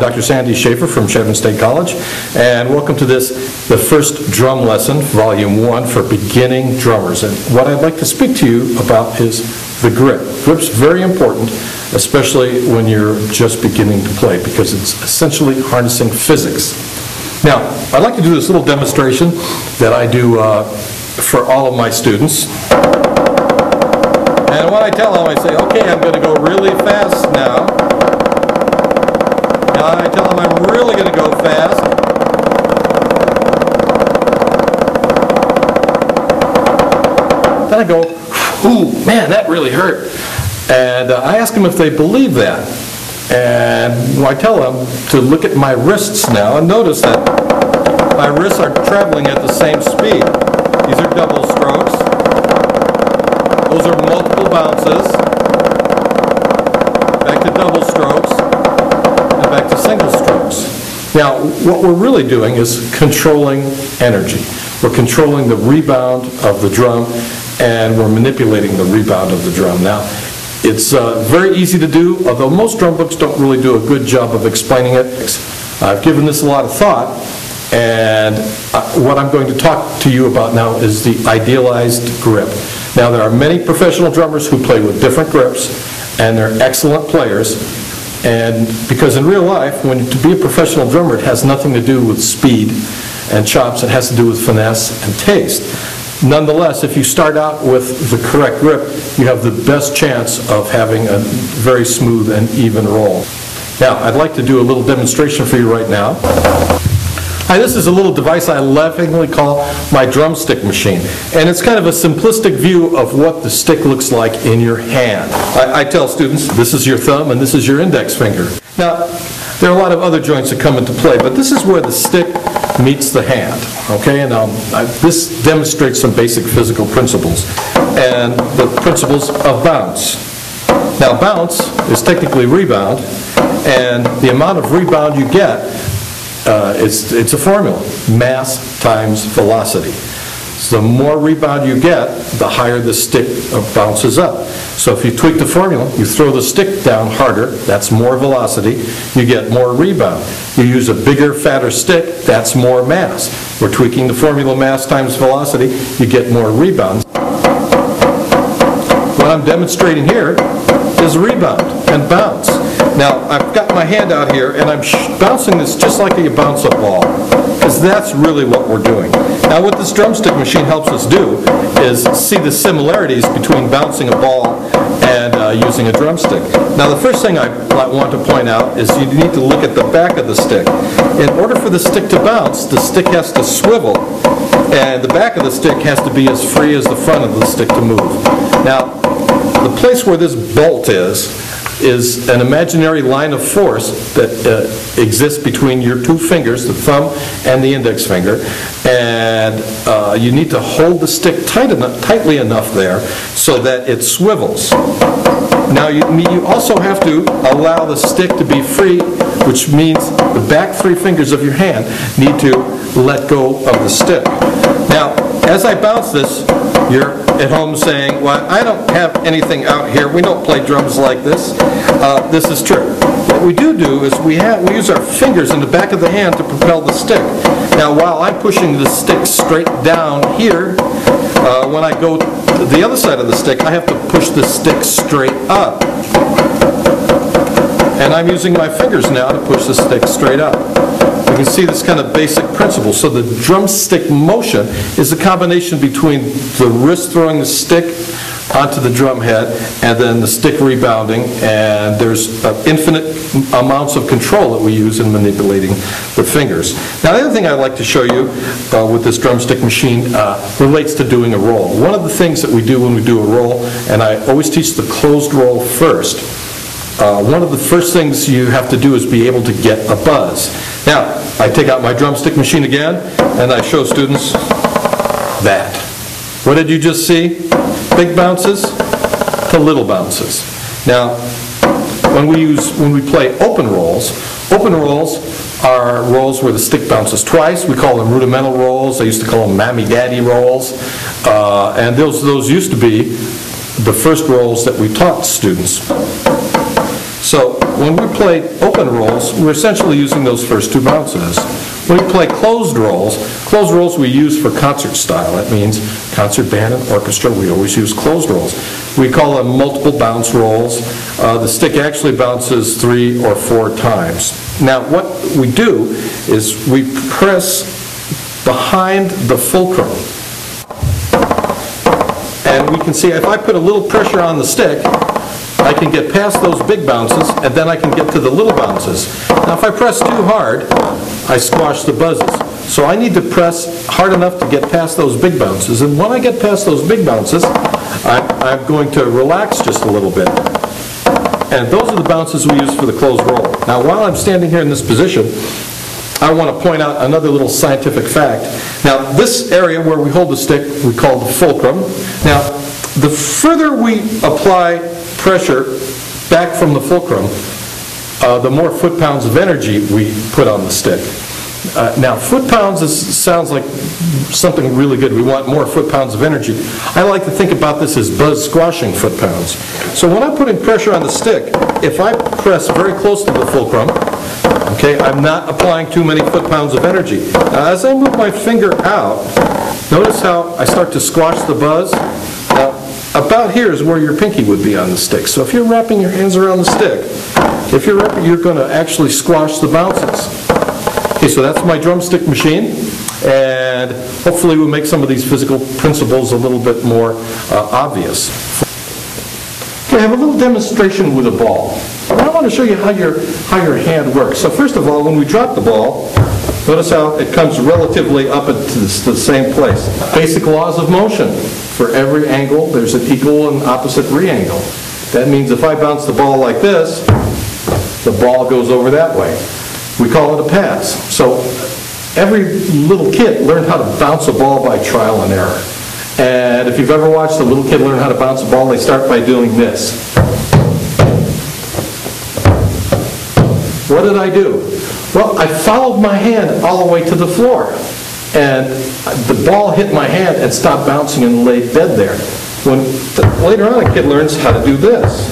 Dr. Sandy Schaefer from Chadron State College, and welcome to this, the first drum lesson, Volume 1 for beginning drummers. And what I'd like to speak to you about is the grip. Grip's very important, especially when you're just beginning to play, because it's essentially harnessing physics. Now, I'd like to do this little demonstration that I do for all of my students. And when I tell them, I say, okay, I'm going to go really fast now. Now I tell them I'm really going to go fast. Then I go, ooh, man, that really hurt. And I ask them if they believe that. And I tell them to look at my wrists now and notice that my wrists are traveling at the same speed. These are double strokes. Those are multiple bounces. Back to double strokes. And back to single strokes. Now, what we're really doing is controlling energy. We're controlling the rebound of the drum, and we're manipulating the rebound of the drum. Now, it's very easy to do, although most drum books don't really do a good job of explaining it. I've given this a lot of thought, and what I'm going to talk to you about now is the idealized grip. Now, there are many professional drummers who play with different grips, and they're excellent players. And because in real life, to be a professional drummer, it has nothing to do with speed and chops. It has to do with finesse and taste. Nonetheless, if you start out with the correct grip, you have the best chance of having a very smooth and even roll. Now, I'd like to do a little demonstration for you right now. Hi, this is a little device I lovingly call my drumstick machine. And it's kind of a simplistic view of what the stick looks like in your hand. I tell students, this is your thumb and this is your index finger. Now, there are a lot of other joints that come into play, but this is where the stick meets the hand. Okay, and this demonstrates some basic physical principles and the principles of bounce. Now, bounce is technically rebound, and the amount of rebound you get, it's a formula, mass times velocity. So the more rebound you get, the higher the stick bounces up. So if you tweak the formula, you throw the stick down harder, that's more velocity, you get more rebound. You use a bigger, fatter stick, that's more mass. We're tweaking the formula, mass times velocity, you get more rebound. What I'm demonstrating here is rebound and bounce. Now, I've got my hand out here, and I'm bouncing this just like you bounce a ball, because that's really what we're doing. Now, what this drumstick machine helps us do is see the similarities between bouncing a ball and using a drumstick. Now, the first thing I want to point out is you need to look at the back of the stick. In order for the stick to bounce, the stick has to swivel, and the back of the stick has to be as free as the front of the stick to move. Now, the place where this bolt is an imaginary line of force that exists between your two fingers, the thumb and the index finger, and you need to hold the stick tightly enough there so that it swivels. Now, you also have to allow the stick to be free, which means the back three fingers of your hand need to let go of the stick. Now, as I bounce this, you're at home saying, well, I don't have anything out here. We don't play drums like this. This is true. What we do is we use our fingers in the back of the hand to propel the stick. Now, while I'm pushing the stick straight down here, when I go to the other side of the stick, I have to push the stick straight up. And I'm using my fingers now to push the stick straight up. You can see this kind of basic principle. So the drumstick motion is a combination between the wrist throwing the stick onto the drum head and then the stick rebounding, and there's infinite amounts of control that we use in manipulating the fingers. Now, the other thing I'd like to show you with this drumstick machine relates to doing a roll. One of the things that we do when we do a roll, and I always teach the closed roll first, one of the first things you have to do is be able to get a buzz. Now, I take out my drumstick machine again, and I show students that. What did you just see? Big bounces to little bounces. Now, when we play open rolls are rolls where the stick bounces twice. We call them rudimental rolls. I used to call them mammy-daddy rolls. And those used to be the first rolls that we taught students. So when we play open rolls, we're essentially using those first two bounces. When we play closed rolls we use for concert style. That means concert band and orchestra, we always use closed rolls. We call them multiple bounce rolls. The stick actually bounces 3 or 4 times. Now what we do is we press behind the fulcrum. And we can see if I put a little pressure on the stick, I can get past those big bounces, and then I can get to the little bounces. Now if I press too hard, I squash the buzzes. So I need to press hard enough to get past those big bounces. And when I get past those big bounces, I'm going to relax just a little bit. And those are the bounces we use for the closed roll. Now while I'm standing here in this position, I want to point out another little scientific fact. Now this area where we hold the stick, we call the fulcrum. Now the further we apply pressure back from the fulcrum, the more foot-pounds of energy we put on the stick. Now, foot-pounds sounds like something really good. We want more foot-pounds of energy. I like to think about this as buzz-squashing foot-pounds. So when I'm putting pressure on the stick, if I press very close to the fulcrum, okay, I'm not applying too many foot-pounds of energy. Now, as I move my finger out, notice how I start to squash the buzz. Now, about here is where your pinky would be on the stick. So if you're wrapping your hands around the stick, you're going to actually squash the bounces. Okay, so that's my drumstick machine, and hopefully we'll make some of these physical principles a little bit more obvious. Okay, I have a little demonstration with a ball. I want to show you how your hand works. So first of all, when we drop the ball, notice how it comes relatively up into the same place. Basic laws of motion. For every angle, there's an equal and opposite re-angle. That means if I bounce the ball like this, the ball goes over that way. We call it a pass. So every little kid learned how to bounce a ball by trial and error. And if you've ever watched a little kid learn how to bounce a ball, they start by doing this. What did I do? Well, I followed my hand all the way to the floor. And the ball hit my hand and stopped bouncing and laid dead there. Later on, a kid learns how to do this.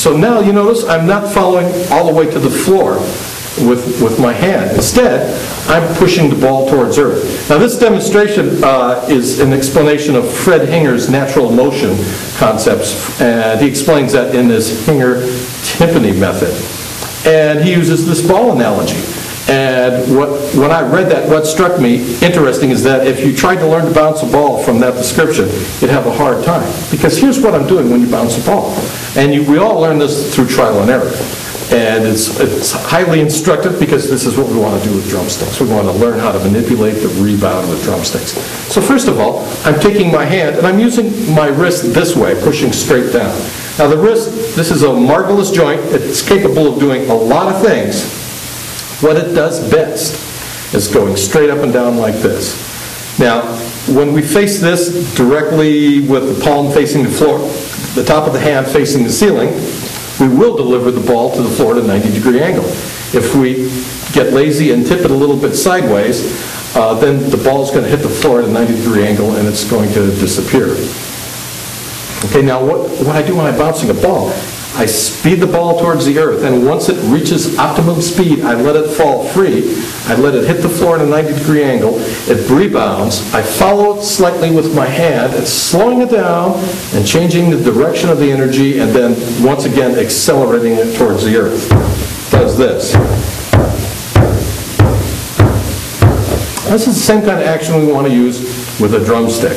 So now you notice I'm not following all the way to the floor with my hand. Instead, I'm pushing the ball towards earth. Now this demonstration is an explanation of Fred Hinger's natural motion concepts, and he explains that in his Hinger-Timpani method. And he uses this ball analogy. And when I read that, what struck me interesting is that if you tried to learn to bounce a ball from that description, you'd have a hard time. Because here's what I'm doing when you bounce a ball. And we all learn this through trial and error. And it's highly instructive because this is what we want to do with drumsticks. We want to learn how to manipulate the rebound with drumsticks. So first of all, I'm taking my hand and I'm using my wrist this way, pushing straight down. Now the wrist, this is a marvelous joint. It's capable of doing a lot of things. What it does best is going straight up and down like this. Now, when we face this directly with the palm facing the floor, the top of the hand facing the ceiling, we will deliver the ball to the floor at a 90-degree angle. If we get lazy and tip it a little bit sideways, then the ball is going to hit the floor at a 90-degree angle and it's going to disappear. Okay, now what I do when I'm bouncing a ball, I speed the ball towards the earth, and once it reaches optimum speed, I let it fall free. I let it hit the floor at a 90-degree angle. It rebounds. I follow it slightly with my hand. It's slowing it down and changing the direction of the energy, and then once again accelerating it towards the earth. It does this. This is the same kind of action we want to use with a drumstick.